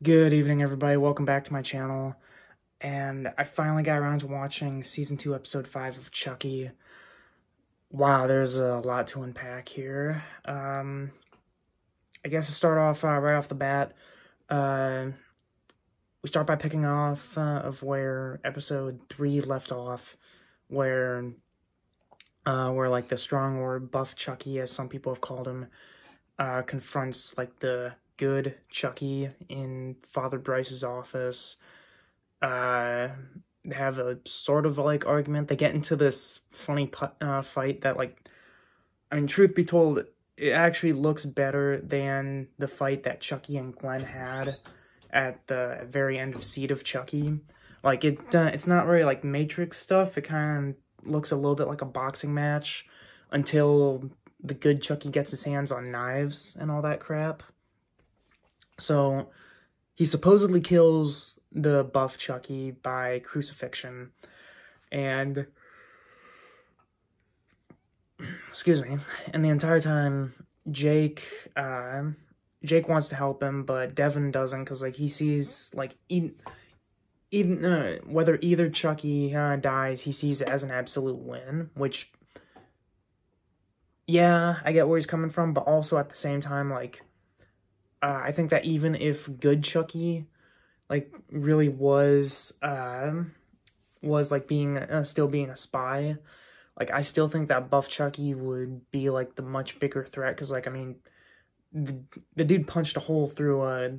Good evening, everybody. Welcome back to my channel. And I finally got around to watching Season 2, Episode 5 of Chucky. Wow, there's a lot to unpack here. I guess to start off right off the bat, we start by picking off of where Episode 3 left off, where like the strong or buff Chucky, as some people have called him, confronts like the good Chucky in Father Bryce's office. They have a sort of like argument. They get into this funny fight that, like, I mean, truth be told, it actually looks better than the fight that Chucky and Glenn had at the very end of Seed of Chucky. Like, it's not very like Matrix stuff. It kind of looks a little bit like a boxing match until the good Chucky gets his hands on knives and all that crap. So, he supposedly kills the buff Chucky by crucifixion, and, excuse me, and the entire time, Jake wants to help him, but Devin doesn't, because, like, he sees, like, whether either Chucky dies, he sees it as an absolute win, which, yeah, I get where he's coming from, but also at the same time, like, I think that even if good Chucky, like, really was like still being a spy, like, I still think that buff Chucky would be, like, the much bigger threat, because, like, I mean, the dude punched a hole through a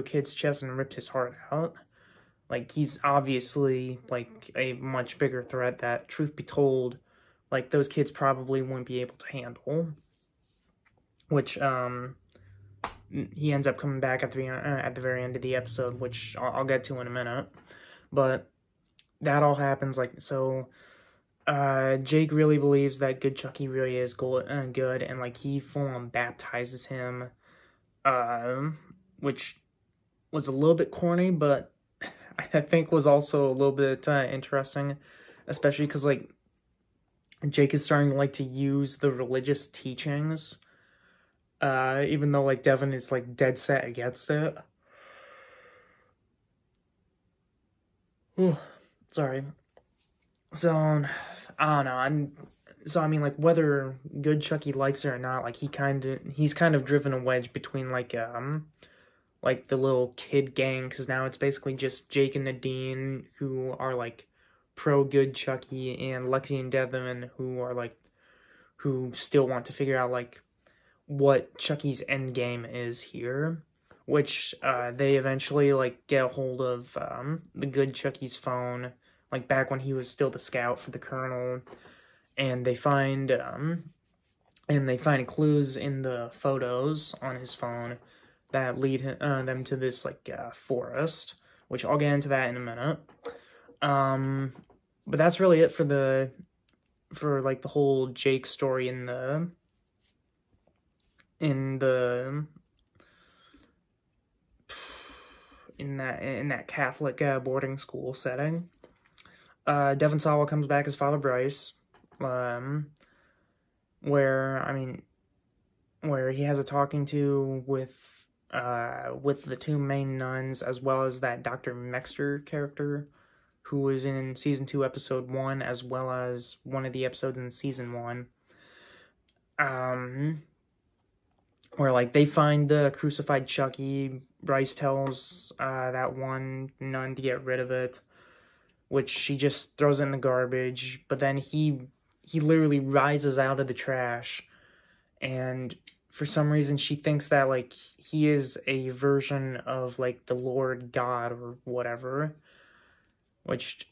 kid's chest and ripped his heart out. Like, he's obviously, like, a much bigger threat that, truth be told, like, those kids probably wouldn't be able to handle, which, he ends up coming back at the very end of the episode, which I'll get to in a minute. But that all happens, like, so Jake really believes that good Chucky really is good, and, like, he full-on baptizes him, which was a little bit corny, but I think was also a little bit interesting, especially because, like, Jake is starting to like to use the religious teachings, even though, like, Devin is, like, dead set against it. Ooh, sorry. So, I don't know, I mean, like, whether good Chucky likes it or not, like, he's kind of driven a wedge between, like, the little kid gang, because now it's basically just Jake and Nadine, who are, like, pro-good Chucky, and Lexi and Devin, who still want to figure out, like, what Chucky's endgame is here, which, they eventually, like, get a hold of, the good Chucky's phone, like, back when he was still the scout for the Colonel, and they find clues in the photos on his phone that lead them to this, like, forest, which I'll get into that in a minute. But that's really it for like, the whole Jake story in that Catholic boarding school setting. Devin Sawa comes back as Father Bryce, where he has a talking to with the two main nuns, as well as that Dr. Mexter character, who was in Season 2, Episode 1, as well as one of the episodes in Season 1. Where, like, they find the crucified Chucky. Bryce tells that one nun to get rid of it, which she just throws it in the garbage, but then he literally rises out of the trash, and for some reason she thinks that, like, he is a version of, like, the Lord God or whatever, which,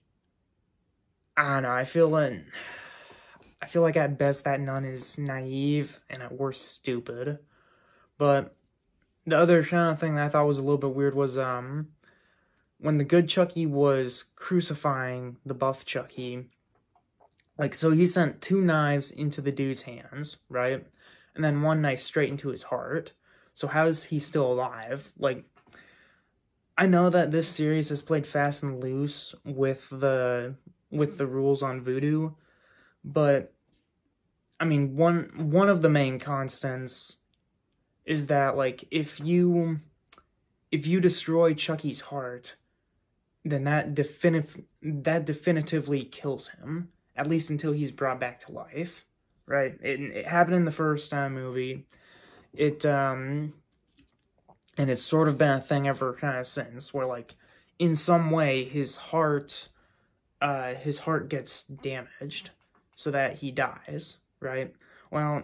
I don't know, I feel like at best that nun is naive, and at worst stupid. But the other kind of thing that I thought was a little bit weird was, when the good Chucky was crucifying the buff Chucky, like, so he sent 2 knives into the dude's hands, right? And then 1 knife straight into his heart. So how is he still alive? Like, I know that this series has played fast and loose with the rules on voodoo, but, I mean, one of the main constants is that, like, if you if you destroy Chucky's heart, then that definitively kills him, at least until he's brought back to life, right? It happened in the first movie. And it's sort of been a thing ever kind of since, where, like, in some way, his heart gets damaged so that he dies, right? Well,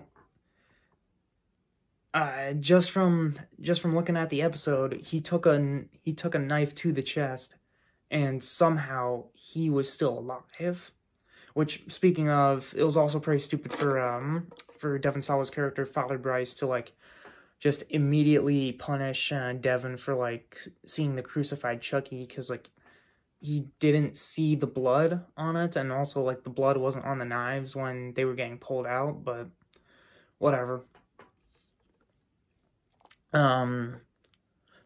just from looking at the episode, he took a knife to the chest, and somehow he was still alive. Which, speaking of, it was also pretty stupid for Devon Sawa's character, Father Bryce, to, like, just immediately punish Devon for, like, seeing the crucified Chucky, because, like, he didn't see the blood on it, and also, like, the blood wasn't on the knives when they were getting pulled out, but whatever.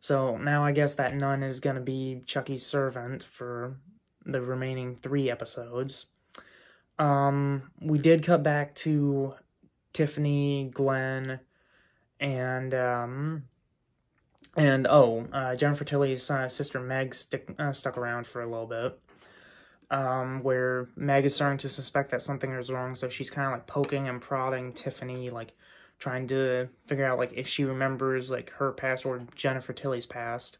So now I guess that nun is gonna be Chucky's servant for the remaining 3 episodes. We did cut back to Tiffany, Glenn, and Jennifer Tilly's sister Meg stuck around for a little bit, where Meg is starting to suspect that something is wrong, so she's kind of, like, poking and prodding Tiffany, like, trying to figure out, like, if she remembers, like, her past or Jennifer Tilly's past,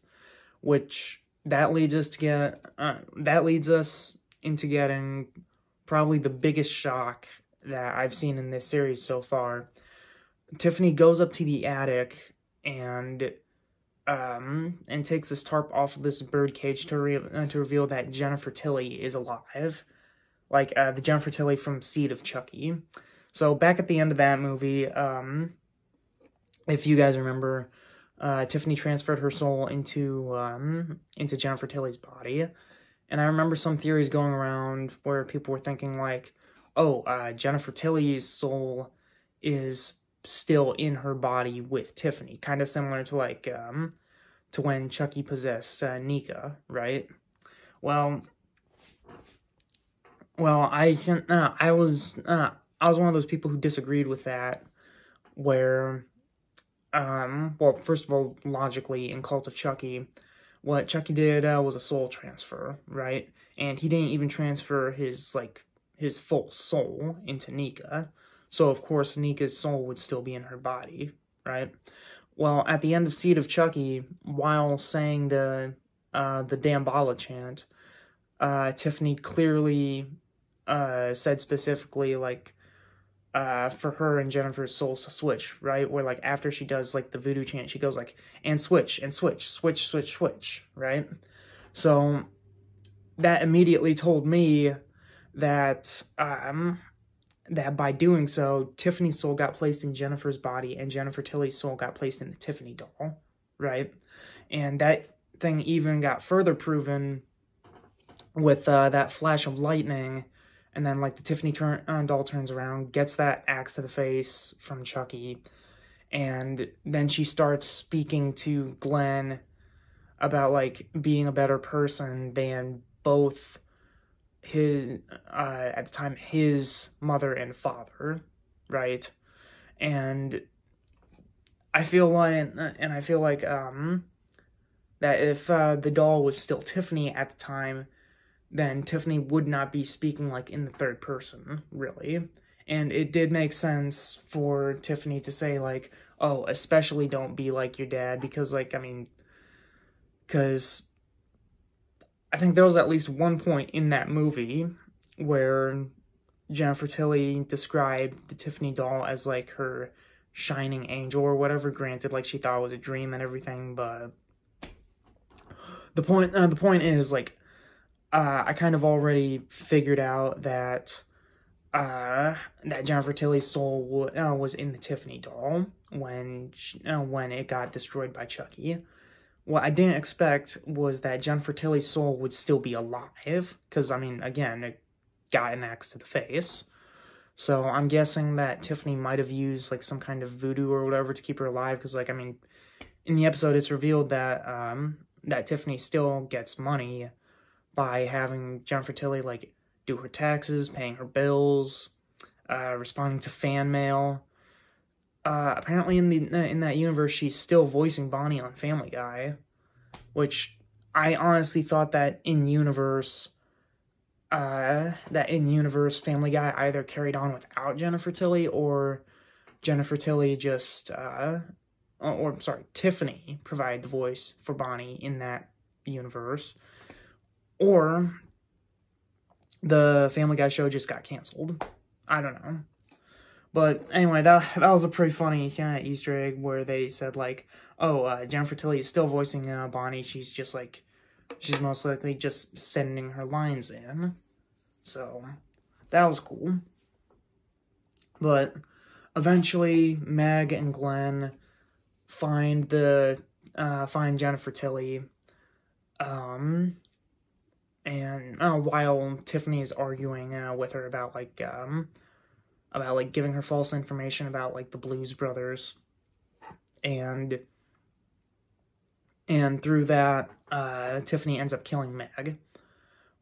which that leads us into getting probably the biggest shock that I've seen in this series so far. Tiffany goes up to the attic and takes this tarp off of this bird cage to reveal that Jennifer Tilly is alive, like the Jennifer Tilly from Seed of Chucky. So back at the end of that movie, if you guys remember, Tiffany transferred her soul into Jennifer Tilly's body, and I remember some theories going around where people were thinking, like, oh, Jennifer Tilly's soul is still in her body with Tiffany, kind of similar to, like, to when Chucky possessed Nika, right? Well, I was one of those people who disagreed with that, where, well, first of all, logically, in Cult of Chucky, what Chucky did was a soul transfer, right? And he didn't even transfer his full soul into Nika, so of course Nika's soul would still be in her body, right? Well, at the end of Seed of Chucky, while saying the Damballa chant, Tiffany clearly said specifically, like, for her and Jennifer's souls to switch, right? Where, like, after she does, like, the voodoo chant, she goes, like, and switch, switch, right? So that immediately told me that that by doing so, Tiffany's soul got placed in Jennifer's body, and Jennifer Tilly's soul got placed in the Tiffany doll, right? And that thing even got further proven with that flash of lightning, and then, like, the Tiffany doll turns around, gets that axe to the face from Chucky, and then she starts speaking to Glenn about, like, being a better person than both his, at the time, his mother and father, right? And I feel like, that if the doll was still Tiffany at the time, then Tiffany would not be speaking, like, in the third person, really. And it did make sense for Tiffany to say, like, oh, especially don't be like your dad, because, like, I mean, because I think there was at least one point in that movie where Jennifer Tilly described the Tiffany doll as, like, her shining angel or whatever. Granted, like, she thought it was a dream and everything, but the point is, like, I kind of already figured out that that Jennifer Tilly's soul was in the Tiffany doll when it got destroyed by Chucky. What I didn't expect was that Jennifer Tilly's soul would still be alive, because, I mean, again, it got an axe to the face. So I'm guessing that Tiffany might have used, like, some kind of voodoo or whatever to keep her alive, because, like, I mean, in the episode it's revealed that that Tiffany still gets money by having Jennifer Tilly, like, do her taxes, paying her bills, responding to fan mail. Apparently in that universe, she's still voicing Bonnie on Family Guy. which I honestly thought that in-universe, Family Guy either carried on without Jennifer Tilly, or Jennifer Tilly just, Tiffany provided the voice for Bonnie in that universe, or the Family Guy show just got canceled. I don't know. But anyway, that was a pretty funny kind of Easter egg where they said, like, oh, Jennifer Tilly is still voicing Bonnie. She's just, like, she's most likely just sending her lines in. So, that was cool. But eventually, Meg and Glenn find Jennifer Tilly, and while Tiffany is arguing with her about giving her false information about, like, the Blues Brothers, and through that, Tiffany ends up killing Meg.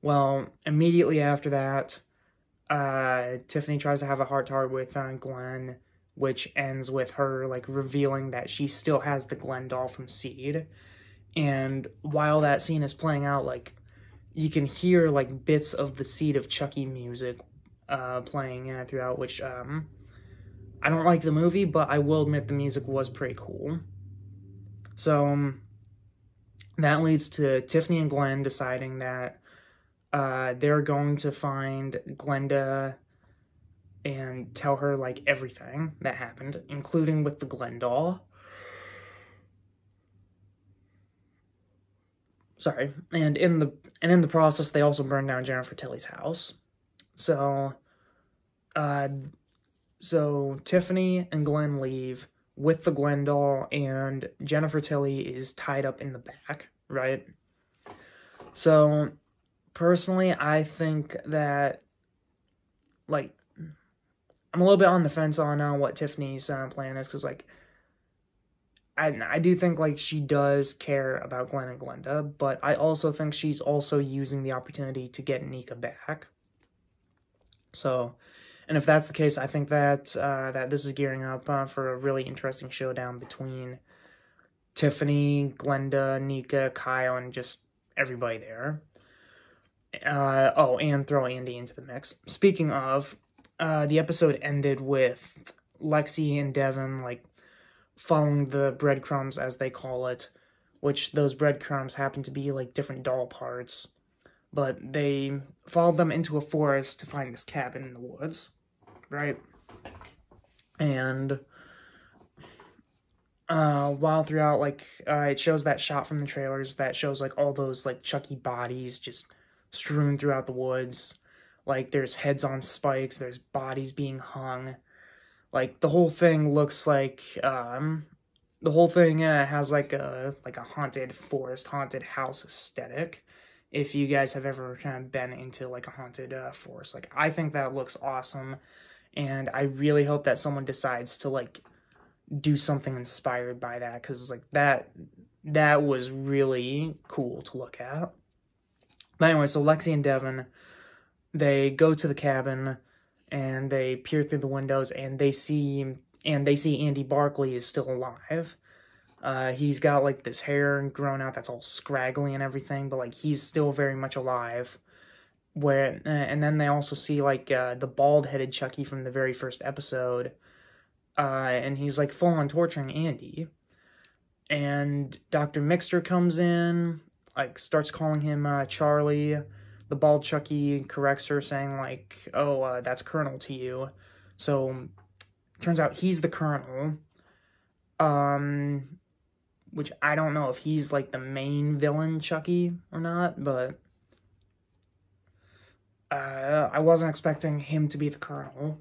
Well, immediately after that, Tiffany tries to have a heart-to-heart with Glenn, which ends with her, like, revealing that she still has the Glenn doll from Seed. And while that scene is playing out, like, you can hear, like, bits of the Seed of Chucky music playing throughout, which, I don't like the movie, but I will admit the music was pretty cool. So, that leads to Tiffany and Glenn deciding that they're going to find Glenda and tell her, like, everything that happened, including with the Glenn doll. Sorry. And in the process, they also burned down Jennifer Tilly's house. So Tiffany and Glenn leave with the Glenn doll, and Jennifer Tilly is tied up in the back, right? So, personally, I think that, like, I'm a little bit on the fence on what Tiffany's plan is, because, like, I do think, like, she does care about Glenn and Glenda, but I also think she's also using the opportunity to get Nika back. So, and if that's the case, I think that that this is gearing up for a really interesting showdown between Tiffany, Glenda, Nika, Kyle, and just everybody there. And throw Andy into the mix. Speaking of, the episode ended with Lexi and Devin, like, following the breadcrumbs, as they call it, which those breadcrumbs happen to be, like, different doll parts. But they followed them into a forest to find this cabin in the woods, right? And while throughout, like, it shows that shot from the trailers that shows, like, all those, like, Chucky bodies just strewn throughout the woods. Like, there's heads on spikes, there's bodies being hung. Like, the whole thing looks like, the whole thing has, like a haunted forest, haunted house aesthetic. If you guys have ever kind of been into, like, a haunted forest. Like, I think that looks awesome, and I really hope that someone decides to, like, do something inspired by that, because, like, that was really cool to look at. But anyway, so Lexi and Devin, they go to the cabin, and they peer through the windows, and they see Andy Barkley is still alive. He's got, like, this hair grown out that's all scraggly and everything, but, like, he's still very much alive. And then they also see, like, the bald-headed Chucky from the very first episode, and he's, like, full-on torturing Andy. And Dr. Mixter comes in, like, starts calling him Charlie. The bald Chucky corrects her, saying, like, oh, that's Colonel to you. So, turns out he's the Colonel. Which I don't know if he's, like, the main villain Chucky or not, but I wasn't expecting him to be the Colonel.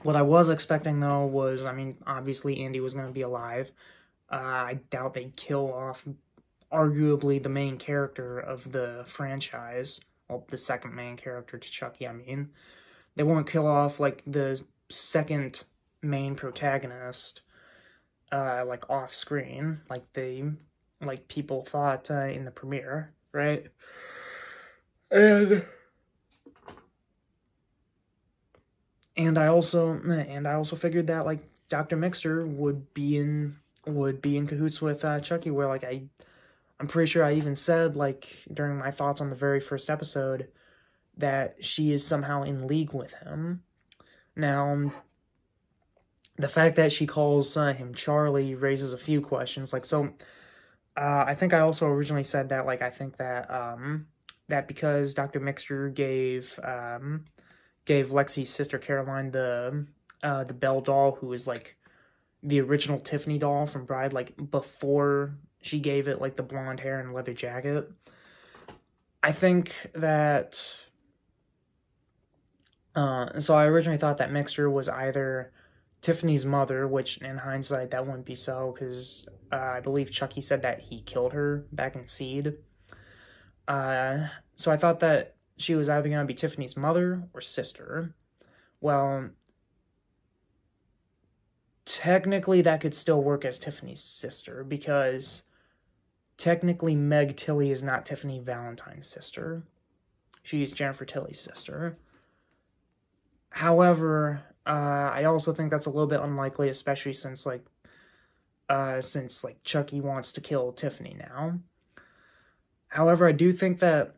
What I was expecting, though, was, I mean, obviously Andy was going to be alive. I doubt they'd kill off arguably the main character of the franchise. Well, the second main character to Chucky, I mean. They won't kill off, like, the second main protagonist, like, off-screen, like people thought in the premiere, right? And I also figured that, like, Dr. Mixter would be in cahoots with Chucky, where, like, I'm pretty sure I even said, like, during my thoughts on the very first episode, that she is somehow in league with him. Now, the fact that she calls him Charlie raises a few questions. Like, so, I think I also originally said that, like, I think that, that because Dr. Mixter gave Lexi's sister Caroline the Belle doll, who is, like, the original Tiffany doll from Bride, like, before she gave it, like, the blonde hair and leather jacket. I think that, so I originally thought that Mixter was either Tiffany's mother, which in hindsight that wouldn't be so, because I believe Chucky said that he killed her back in Seed. So I thought that she was either going to be Tiffany's mother or sister. Well, technically that could still work as Tiffany's sister, because technically Meg Tilly is not Tiffany Valentine's sister. She's Jennifer Tilly's sister. However, I also think that's a little bit unlikely, especially since Chucky wants to kill Tiffany now. However, I do think that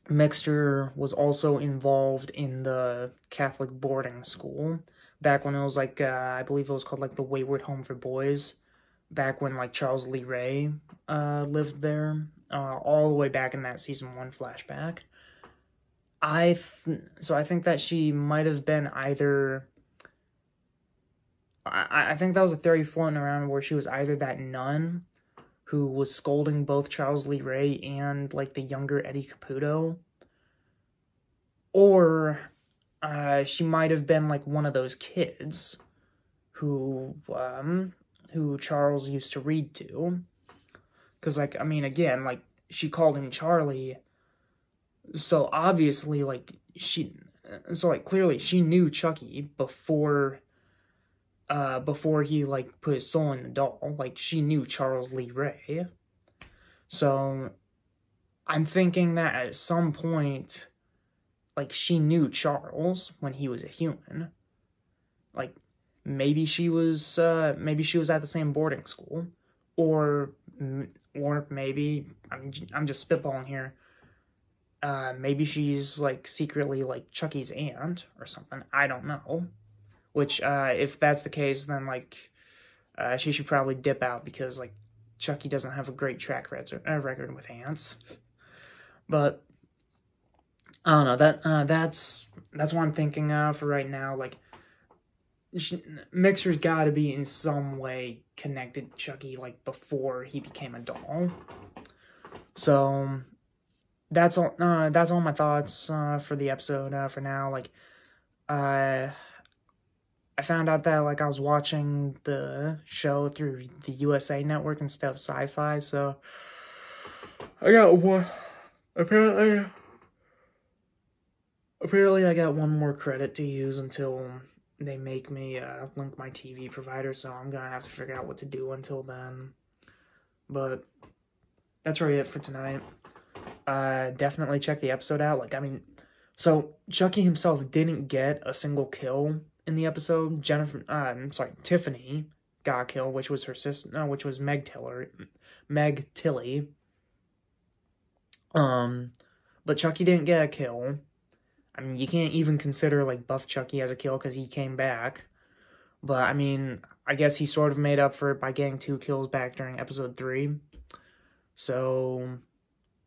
Mixter was also involved in the Catholic boarding school back when it was, like, I believe it was called, like, the Wayward Home for Boys, back when, like, Charles Lee Ray lived there, all the way back in that Season 1 flashback. So I think that she might have been either, I think that was a theory floating around where she was either that nun who was scolding both Charles Lee Ray and, like, the younger Eddie Caputo, or she might have been, like, one of those kids who Charles used to read to, because, like, I mean, again, like, she called him Charlie, so obviously, like, clearly she knew Chucky before he, like, put his soul in the doll. Like, she knew Charles Lee Ray. So, I'm thinking that at some point, like, she knew Charles when he was a human. Like, maybe she was at the same boarding school. Or maybe, I'm just spitballing here, maybe she's, like, secretly, like, Chucky's aunt or something. I don't know. Which, if that's the case, then, like, she should probably dip out, because, like, Chucky doesn't have a great track record with aunts. But, I don't know, that's what I'm thinking for right now. Like, Mixer's gotta be in some way connected to Chucky, like, before he became a doll. So, that's all my thoughts for the episode for now. Like, I found out that, like, I was watching the show through the USA Network instead of Sci-Fi, so I got one. Apparently I got one more credit to use until they make me link my TV provider, so I'm gonna have to figure out what to do until then. But that's really it for tonight. Definitely check the episode out. Like, I mean, so Chucky himself didn't get a single kill in the episode. Tiffany got a kill, which was her sister, which was Meg Tilly. But Chucky didn't get a kill. I mean, you can't even consider, like, Buff Chucky as a kill because he came back. But, I mean, I guess he sort of made up for it by getting 2 kills back during episode 3. So,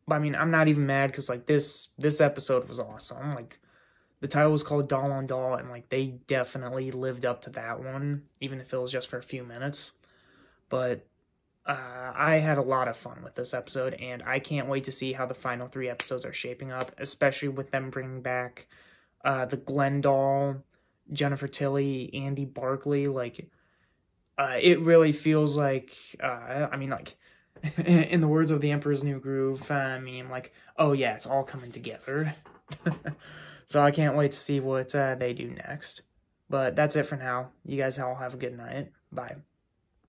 but, I mean, I'm not even mad because, like, this episode was awesome. Like, the title was called Doll on Doll, and, like, they definitely lived up to that one, even if it was just for a few minutes. But I had a lot of fun with this episode, and I can't wait to see how the final 3 episodes are shaping up, especially with them bringing back the Glenn doll, Jennifer Tilly, Andy Barkley. Like, it really feels like, I mean, like, in the words of the Emperor's New Groove, I mean, like, oh yeah, it's all coming together. So I can't wait to see what they do next. But that's it for now. You guys all have a good night. Bye.